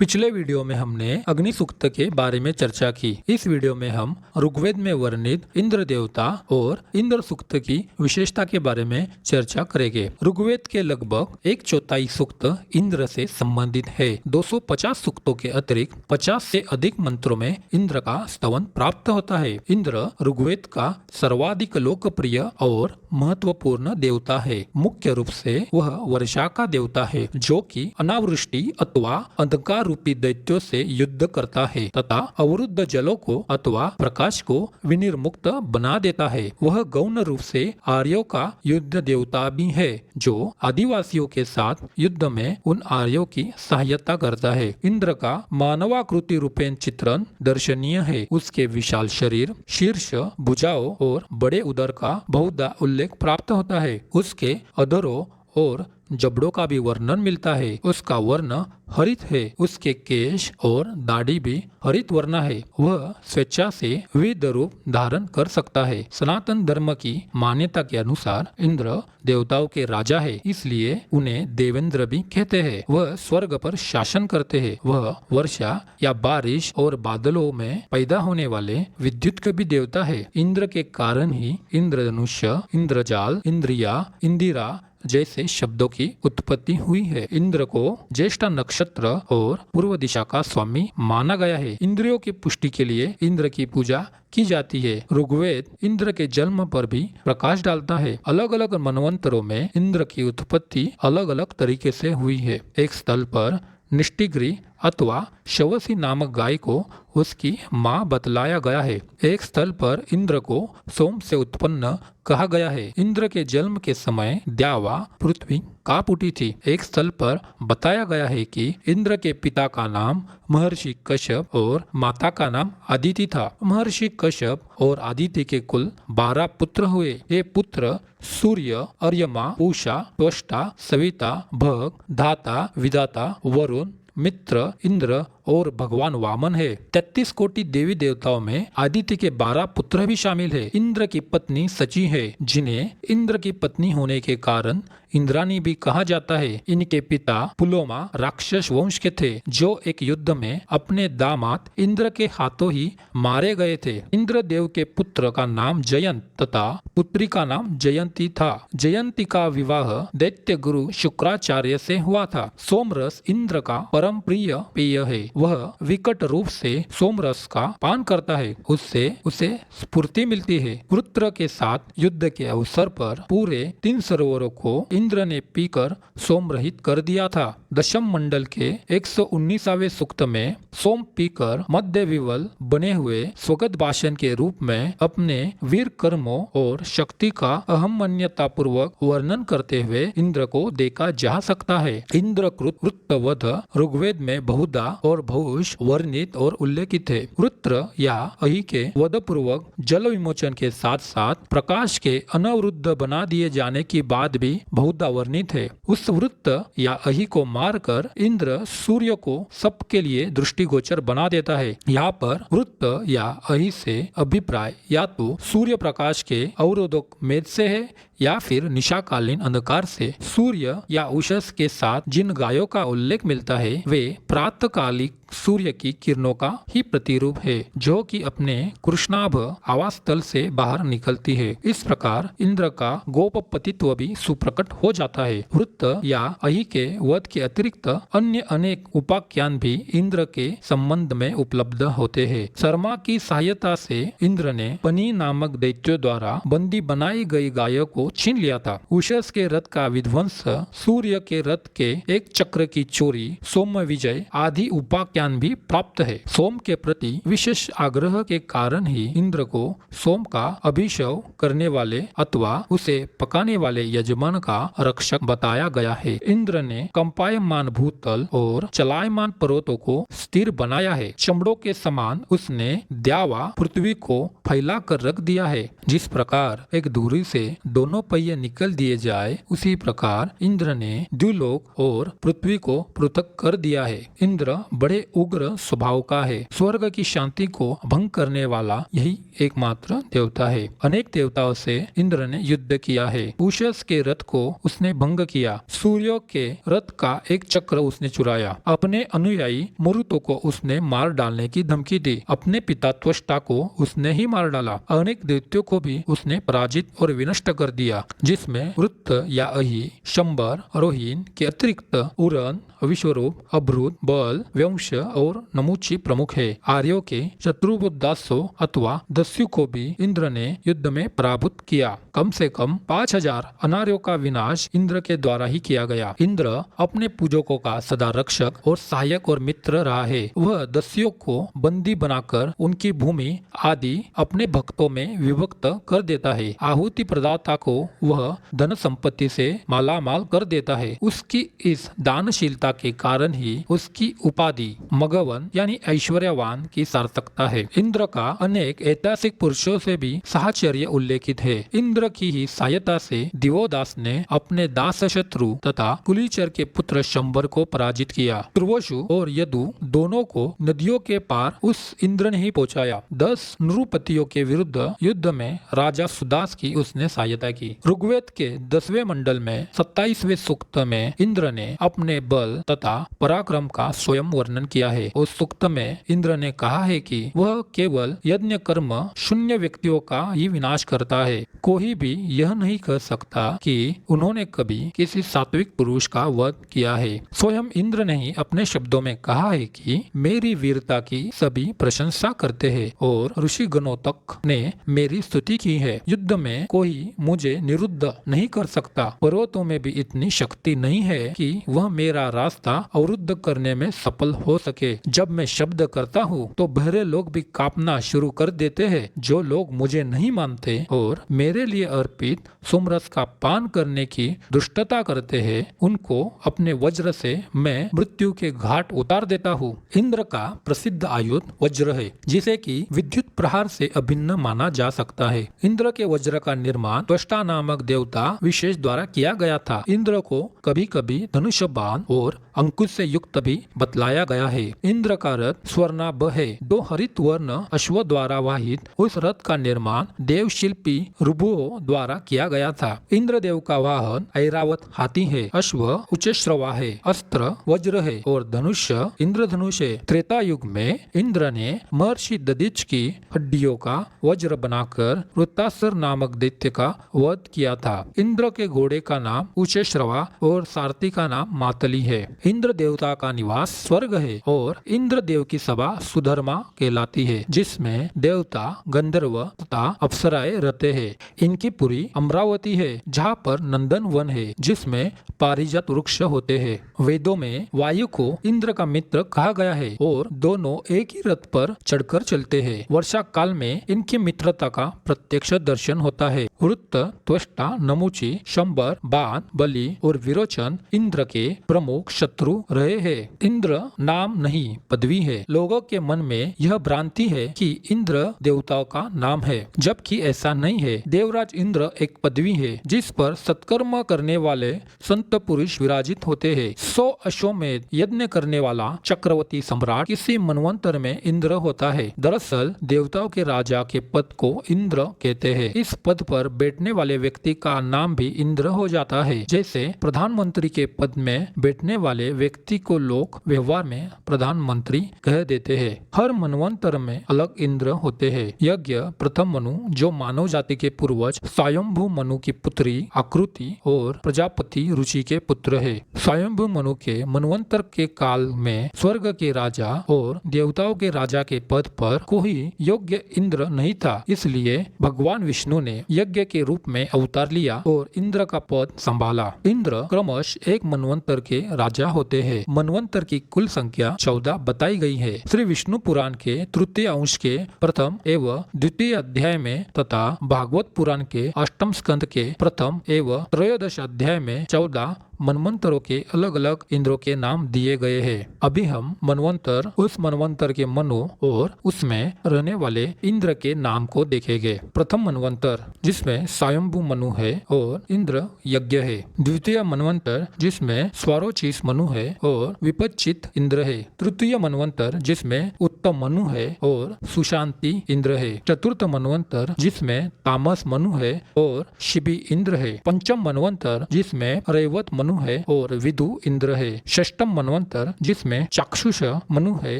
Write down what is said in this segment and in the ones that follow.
पिछले वीडियो में हमने अग्नि सूक्त के बारे में चर्चा की। इस वीडियो में हम ऋग्वेद में वर्णित इंद्र देवता और इंद्र सूक्त की विशेषता के बारे में चर्चा करेंगे। ऋग्वेद के लगभग 1/4 सूक्त इंद्र से संबंधित है। 250 सूक्तों के अतिरिक्त 50 से अधिक मंत्रों में इंद्र का स्तवन प्राप्त होता है। इंद्र ऋग्वेद का सर्वाधिक लोकप्रिय और महत्वपूर्ण देवता है। मुख्य रूप से वह वर्षा का देवता है, जो कि अनावृष्टि अथवा अंधकार रूपी दैत्यों से युद्ध करता है तथा अवरुद्ध जलों को अथवा प्रकाश को विनिर्मुक्त बना देता है। वह गौण रूप से आर्यों का युद्ध देवता भी है, जो आदिवासियों के साथ युद्ध में उन आर्यों की सहायता करता है। इंद्र का मानवाकृति रूपेण चित्रण दर्शनीय है। उसके विशाल शरीर, शीर्ष, भुजाओं और बड़े उदर का बहुधा उल्लेख प्राप्त होता है। उसके अधरों और जबड़ों का भी वर्णन मिलता है। उसका वर्ण हरित है। उसके केश और दाढ़ी भी हरित वर्ण है। वह स्वेच्छा से विविध रूप धारण कर सकता है। सनातन धर्म की मान्यता के अनुसार इंद्र देवताओं के राजा है, इसलिए उन्हें देवेंद्र भी कहते हैं। वह स्वर्ग पर शासन करते हैं। वह वर्षा या बारिश और बादलों में पैदा होने वाले विद्युत के भी देवता है। इंद्र के कारण ही इंद्रधनुष्य, इंद्रजाल, इंद्रिया, इंदिरा जैसे शब्दों की उत्पत्ति हुई है। इंद्र को ज्येष्ठ नक्षत्र और पूर्व दिशा का स्वामी माना गया है। इंद्रियों की पुष्टि के लिए इंद्र की पूजा की जाती है। ऋग्वेद इंद्र के जन्म पर भी प्रकाश डालता है। अलग अलग मनवंतरों में इंद्र की उत्पत्ति अलग अलग तरीके से हुई है। एक स्थल पर निष्टिग्री अथवा शवसी नामक गाय को उसकी माँ बतलाया गया है। एक स्थल पर इंद्र को सोम से उत्पन्न कहा गया है। इंद्र के जन्म के समय द्यावा पृथ्वी कांप उठी थी। एक स्थल पर बताया गया है कि इंद्र के पिता का नाम महर्षि कश्यप और माता का नाम अदिति था। महर्षि कश्यप और अदिति के कुल 12 पुत्र हुए। ये पुत्र सूर्य, अर्यमा, पूषा, त्वष्टा, सविता, भग, धाता, विधाता, वरुण, मित्र, इंद्र और भगवान वामन है। 33 कोटि देवी देवताओं में आदित्य के 12 पुत्र भी शामिल है। इंद्र की पत्नी सची है, जिन्हें इंद्र की पत्नी होने के कारण इंद्रानी भी कहा जाता है। इनके पिता पुलोमा राक्षस वंश के थे, जो एक युद्ध में अपने दामाद इंद्र के हाथों ही मारे गए थे। इंद्र देव के पुत्र का नाम जयंत तथा पुत्री का नाम जयंती था। जयंती का विवाह दैत्य गुरु शुक्राचार्य से हुआ था। सोमरस इंद्र का परम प्रिय पेय है। वह विकट रूप से सोमरस का पान करता है। उससे उसे स्फूर्ति मिलती है। वृत्र के साथ युद्ध के अवसर पर पूरे 3 सरोवरों को इंद्र ने पीकर सोम रहित कर दिया था। दशम मंडल के 119वें सूक्त में सोम पीकर मध्य विवल बने हुए स्वगत भाषण के रूप में अपने वीर कर्मों और शक्ति का अहमन्यता पूर्वक वर्णन करते हुए इंद्र को देखा जा सकता है। इंद्रकृत वृत्तवध ऋग्वेद में बहुधा और बहुश वर्णित और उल्लेखित है। वृत्र या अहि के वध पूर्वक जल विमोचन के साथ साथ प्रकाश के अनवरुद्ध बना दिए जाने की बात भी बहुधा वर्णित है। उस वृत्त या अहि को मारकर इंद्र सूर्य को सबके लिए दृष्टिगोचर बना देता है। यहाँ पर वृत्त या अहि से अभिप्राय या तो सूर्य प्रकाश के अवरोधक मेघ से है या फिर निशाकालीन अंधकार से। सूर्य या उषस के साथ जिन गायों का उल्लेख मिलता है, वे प्रातःकालिक सूर्य की किरणों का ही प्रतिरूप है, जो कि अपने कृष्णाभ आवास तल से बाहर निकलती है। इस प्रकार इंद्र का गोपपतित्व भी सुप्रकट हो जाता है। वृत्त या अहि के वध के अतिरिक्त अन्य अनेक उपाख्यान भी इंद्र के संबंध में उपलब्ध होते हैं। शर्मा की सहायता से इंद्र ने पनी नामक दैत्यों द्वारा बंदी बनाई गई गायों को छीन लिया था। उषस के रथ का विध्वंस, सूर्य के रथ के एक चक्र की चोरी, सोम विजय आदि उपाख्यान भी प्राप्त है। सोम के प्रति विशेष आग्रह के कारण ही इंद्र को सोम का अभिषेक करने वाले अथवा उसे पकाने वाले यजमान का रक्षक बताया गया है। इंद्र ने कंपायमान भूतल और चलायमान पर्वतों को स्थिर बनाया है। चमड़ों के समान उसने द्यावा पृथ्वी को फैला कर रख दिया है। जिस प्रकार एक दूरी से दोनों पहिए निकल दिए जाए, उसी प्रकार इंद्र ने द्युलोक और पृथ्वी को पृथक कर दिया है। इंद्र बड़े उग्र स्वभाव का है। स्वर्ग की शांति को भंग करने वाला यही एकमात्र देवता है। अनेक देवताओं से इंद्र ने युद्ध किया है। उषस के रथ को उसने भंग किया। सूर्य के रथ का एक चक्र उसने चुराया। अपने अनुयायी मरुतों को उसने मार डालने की धमकी दी। अपने पिता त्वष्टा को उसने ही मार डाला। अनेक दैत्यों को भी उसने पराजित और विनष्ट कर दिया, जिसमें वृत्त या अहि, शंबर, रोहिन के अतिरिक्त उरन, विश्वरूप, अभ्रुत, बल, वंश और नमुची प्रमुख है। आर्यों के शत्रुबुद्धासो अथवा दस्यु को भी इंद्र ने युद्ध में पराभूत किया। कम से कम 5000 अनार्यों का विनाश इंद्र के द्वारा ही किया गया। इंद्र अपने पूजकों का सदा रक्षक और सहायक और मित्र रहा है। वह दस्युओं को बंदी बनाकर उनकी भूमि आदि अपने भक्तों में विभक्त कर देता है। आहुति प्रदाता को वह धन संपत्ति से मालामाल कर देता है। उसकी इस दानशीलता के कारण ही उसकी उपाधि मगवन यानी ऐश्वर्यवान की सार्थकता है। इंद्र का अनेक ऐतिहासिक पुरुषों से भी साहचर्य उल्लेखित है। इंद्र की ही सहायता से दिवोदास ने अपने दास शत्रु तथा कुलीचर के पुत्र शंबर को पराजित किया। तुर्वशु और यदु दोनों को नदियों के पार उस इंद्र ने ही पहुंचाया। 10 नृपतियों के विरुद्ध युद्ध में राजा सुदास की उसने सहायता की। ऋग्वेद के 10वें मंडल में 27वें सूक्त में इंद्र ने अपने बल तथा पराक्रम का स्वयं वर्णन किया है। उस सूक्त में इंद्र ने कहा है कि वह केवल यज्ञ कर्म शून्य व्यक्तियों का ही विनाश करता है। कोई भी यह नहीं कह सकता कि उन्होंने कभी किसी सात्विक पुरुष का वध किया है। स्वयं इंद्र ने ही अपने शब्दों में कहा है कि मेरी वीरता की सभी प्रशंसा करते हैं और ऋषि गणों तक ने मेरी स्तुति की है। युद्ध में कोई मुझे निरुद्ध नहीं कर सकता। पर्वतों में भी इतनी शक्ति नहीं है कि वह मेरा रास्ता अवरुद्ध करने में सफल हो सके। जब मैं शब्द करता हूँ तो बहरे लोग भी कांपना शुरू कर देते हैं। जो लोग मुझे नहीं मानते और मेरे लिए अर्पित सोमरस का पान करने की दुष्टता करते हैं, उनको अपने वज्र से मैं मृत्यु के घाट उतार देता हूँ। इंद्र का प्रसिद्ध आयुध वज्र है, जिसे कि विद्युत प्रहार से अभिन्न माना जा सकता है। इंद्र के वज्र का निर्माण त्वष्टा नामक देवता विशेष द्वारा किया गया था। इंद्र को कभी कभी धनुष बाण और अंकुश से युक्त भी बतलाया गया है। इंद्र का रथ स्वर्णाभ है। 2 हरित वर्ण अश्व द्वारा वाहित उस रथ का निर्माण देव शिल्पी रुबुओं द्वारा किया गया था। इंद्रदेव का वाहन ऐरावत हाथी है। अश्व उच्चश्रवा है। अस्त्र वज्र है और धनुष इंद्रधनुष है। त्रेता युग में इंद्र ने महर्षि दधिच की हड्डियों का वज्र बनाकर वृत्तासुर नामक दैत्य का वध किया था। इंद्र के घोड़े का नाम उच्चश्रवा और सारथी का नाम मातली है। इंद्र देवता का निवास स्वर्ग है और इंद्र देव की सभा सुधर्मा कहलाती है, जिसमें देवता गंधर्व तथा अप्सराएं रहते हैं। इनकी पुरी अमरावती है, जहाँ पर नंदन वन है, जिसमें पारिजात वृक्ष होते हैं। वेदों में वायु को इंद्र का मित्र कहा गया है और दोनों एक ही रथ पर चढ़कर चलते हैं। वर्षा काल में इनकी मित्रता का प्रत्यक्ष दर्शन होता है। वृत्त, त्वष्टा, नमुची, शंबर, बाण, बलि और विरोचन इंद्र के प्रमुख शत्रु रहे हैं। इंद्र नाम नहीं पदवी है। लोगों के मन में यह भ्रांति है कि इंद्र देवताओं का नाम है, जबकि ऐसा नहीं है। देवराज इंद्र एक पदवी है जिस पर सत्कर्म करने वाले संत पुरुष विराजित होते हैं। 100 अश्वमेध यज्ञ करने वाला चक्रवर्ती सम्राट किसी मनवंतर में इंद्र होता है। दरअसल देवताओं के राजा के पद को इंद्र कहते हैं। इस पद पर बैठने वाले व्यक्ति का नाम भी इंद्र हो जाता है। जैसे प्रधानमंत्री के पद में बैठने वाले व्यक्ति को लोग व्यवहार में प्रधानमंत्री कह देते हैं। हर मनवंतर में अलग इंद्र होते हैं। यज्ञ प्रथम मनु, जो मानव जाति के पूर्वज स्वयंभू मनु की पुत्री आकृति और प्रजापति रुचि के पुत्र है। स्वयंभू मनु के मनवंतर के काल में स्वर्ग के राजा और देवताओं के राजा के पद पर कोई योग्य इंद्र नहीं था। इसलिए भगवान विष्णु ने यज्ञ के रूप में अवतार लिया और इंद्र का पद संभाला। इंद्र क्रमश एक मनवंतर के राजा होते हैं। मनवंतर की कुल संख्या 14 बताई गई है। श्री विष्णु पुराण के तृतीय अंश के प्रथम एवं द्वितीय अध्याय में तथा भागवत पुराण के अष्टम स्कंद के प्रथम एवं त्रयोदश अध्याय में 14 मनवंतरों के अलग अलग इंद्रों के नाम दिए गए हैं। अभी हम मनवंतर, उस मनवंतर के मनु और उसमें रहने वाले इंद्र के नाम को देखेंगे। प्रथम मनवंतर जिसमें स्वयंभू मनु है और इंद्र यज्ञ है। द्वितीय मनवंतर जिसमें स्वारोचिष मनु है और विपच्चित इंद्र है। तृतीय मनवंतर जिसमें उत्तम मनु है और सुशांति इंद्र है। चतुर्थ मनवंतर जिसमें तामस मनु है और शिबी इंद्र है। पंचम मनवंतर जिसमें रैवत मनु है और विदु इंद्र है। षष्ठम मनवंतर जिसमें चाक्षुष मनु है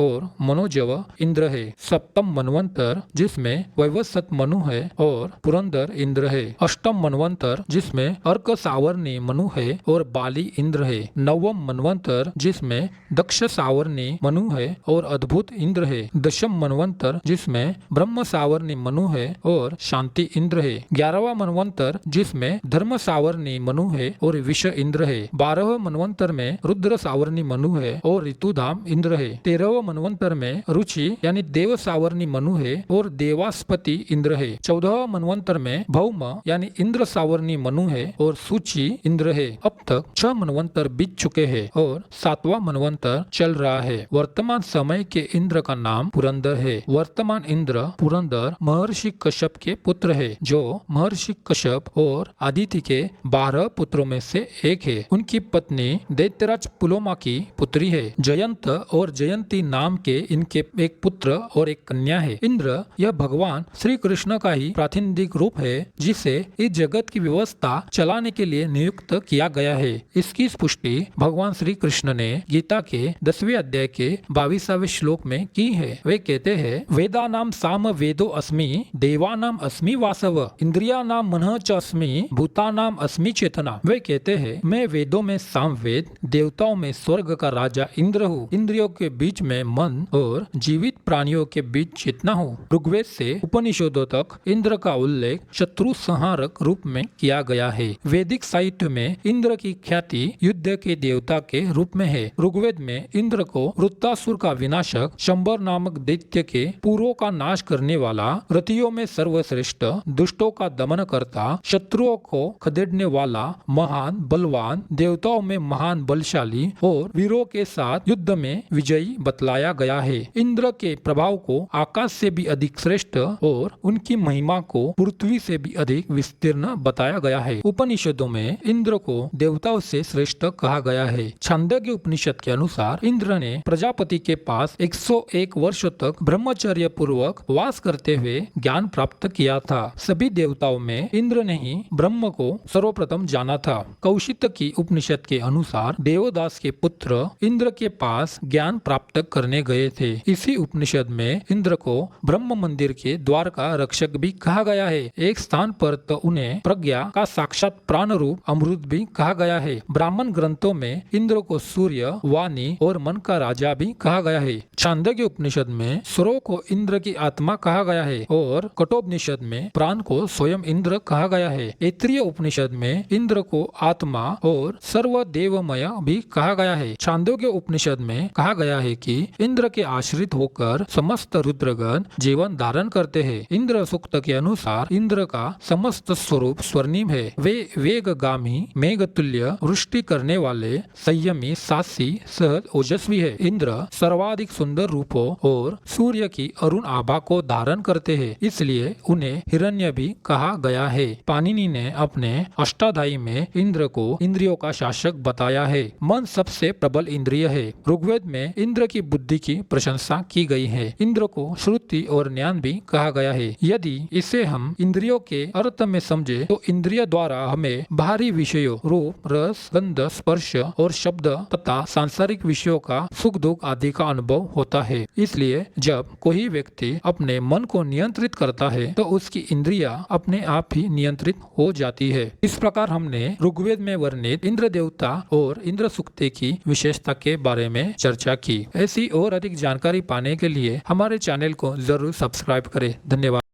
और मनोजव इंद्र है। सप्तम मनवंतर जिसमें वैवस्वत मनु है और पुरंदर इंद्र है। अष्टम मनवंतर जिसमें अर्क सावर्णी मनु है और बाली इंद्र है। नवम मनवंतर जिसमें दक्ष सावर्णी मनु है और अद्भुत इंद्र है। दशम मनवंतर जिसमें ब्रह्म सावर्णी मनु है और शांति इंद्र है। 11वां मनवंतर जिसमें धर्म सावर्णी मनु है और विष इंद्र है। 12वें मनवंतर में रुद्र सावर्णी मनु है और ऋतुधाम इंद्र है। 13वें मनवंतर में रुचि यानी देव सावर्णी मनु है और देवास्पति इंद्र है। 14वें मनवंतर में भौम यानी इंद्र सावर्णी मनु है और सूची इंद्र है। अब तक 6 मनवंतर बीत चुके हैं और 7वां मनवंतर चल रहा है। वर्तमान समय के इंद्र का नाम पुरंदर है। वर्तमान इंद्र पुरंदर महर्षि कश्यप के पुत्र है, जो महर्षि कश्यप और आदिति के 12 पुत्रों में से एक है। उनकी पत्नी दैत्यराज पुलोमा की पुत्री है। जयंत और जयंती नाम के इनके एक पुत्र और एक कन्या है। इंद्र यह भगवान श्री कृष्ण का ही प्रातिनिधिक रूप है, जिसे इस जगत की व्यवस्था चलाने के लिए नियुक्त किया गया है। इसकी पुष्टि भगवान श्री कृष्ण ने गीता के 10वें अध्याय के 22वें श्लोक में की है। वे कहते हैं, वेदानाम साम वेदो अस्मि, देवानाम अस्मि वासव, इंद्रियानाम मनः च अस्मि, भूतानाम अस्मि चेतना। वे कहते हैं, मैं वेदों में साम वेद, देवताओं में स्वर्ग का राजा इंद्र हूँ, इंद्रियों के बीच में मन और जीवित प्राणियों के बीच चेतना हूँ। ऋग्वेद से उपनिषदों तक इंद्र का उल्लेख शत्रु संहारक रूप में किया गया है। वैदिक साहित्य में इंद्र की ख्याति युद्ध के देवता के रूप में है। ऋग्वेद में इंद्र को वृत्तासुर का विनाशक, शंबर नामक दैत्य के पूर्वों का नाश करने वाला, रतियों में सर्वश्रेष्ठ, दुष्टों का दमन करता, शत्रुओं को खदेड़ने वाला, महान बलवान, देवताओं में महान बलशाली और वीरों के साथ युद्ध में विजयी बतलाया गया है। इंद्र के प्रभाव को आकाश से भी अधिक श्रेष्ठ और उनकी महिमा को पृथ्वी से भी अधिक विस्तीर्ण बताया गया है। उपनिषदों में इंद्र को देवताओं से श्रेष्ठ कहा गया है। छांदोग्य उपनिषद के अनुसार इंद्र ने प्रजापति के पास 101 वर्ष तक ब्रह्मचर्य पूर्वक वास करते हुए ज्ञान प्राप्त किया था। सभी देवताओं में इंद्र ने ही ब्रह्म को सर्वप्रथम जाना था। कौशिक की उपनिषद के अनुसार देवदास के पुत्र इंद्र के पास ज्ञान प्राप्त करने गए थे। इसी उपनिषद में इंद्र को ब्रह्म मंदिर के द्वार का रक्षक भी कहा गया है। एक स्थान पर तो उन्हें प्रज्ञा का साक्षात प्राण रूप अमृत भी कहा गया है। ब्राह्मण ग्रंथों में इंद्र को सूर्य, वाणी और मन का राजा भी कहा गया है। छांदोग्य उपनिषद में स्वरों को इंद्र की आत्मा कहा गया है और कठोपनिषद में प्राण को स्वयं इंद्र कहा गया है। ऐत्रेय उपनिषद में इंद्र को आत्मा और सर्वदेवमय भी कहा गया है। छांदोग्य उपनिषद में कहा गया है कि इंद्र के आश्रित होकर समस्त रुद्रगण जीवन धारण करते हैं। इंद्र सूक्त के अनुसार इंद्र का समस्त स्वरूप स्वर्णिम है। वे वेगगामी, मेघतुल्य, वृष्टि करने वाले, संयमी, साहसी, सहज, ओजस्वी है। इंद्र सर्वाधिक सुंदर रूपों और सूर्य की अरुण आभा को धारण करते हैं, इसलिए उन्हें हिरण्य भी कहा गया है। पाणिनि ने अपने अष्टाध्यायी में इंद्र को इंद्रियों का शासक बताया है। मन सबसे प्रबल इंद्रिय है। ऋग्वेद में इंद्र की बुद्धि की प्रशंसा की गई है। इंद्र को श्रुति और ज्ञान भी कहा गया है। यदि इसे हम इंद्रियों के अर्थ में समझे तो इंद्रिय द्वारा हमें बाहरी विषयों, रूप, रस, गंध, स्पर्श और शब्द तथा सांसारिक विषयों का सुख दुख आदि का अनुभव होता है। इसलिए जब कोई व्यक्ति अपने मन को नियंत्रित करता है तो उसकी इंद्रियां अपने आप ही नियंत्रित हो जाती है। इस प्रकार हमने ऋग्वेद में वर्णित इंद्र देवता और इंद्र सूक्त की विशेषता के बारे में चर्चा की। ऐसी और अधिक जानकारी पाने के लिए हमारे चैनल को जरूर सब्सक्राइब करें। धन्यवाद।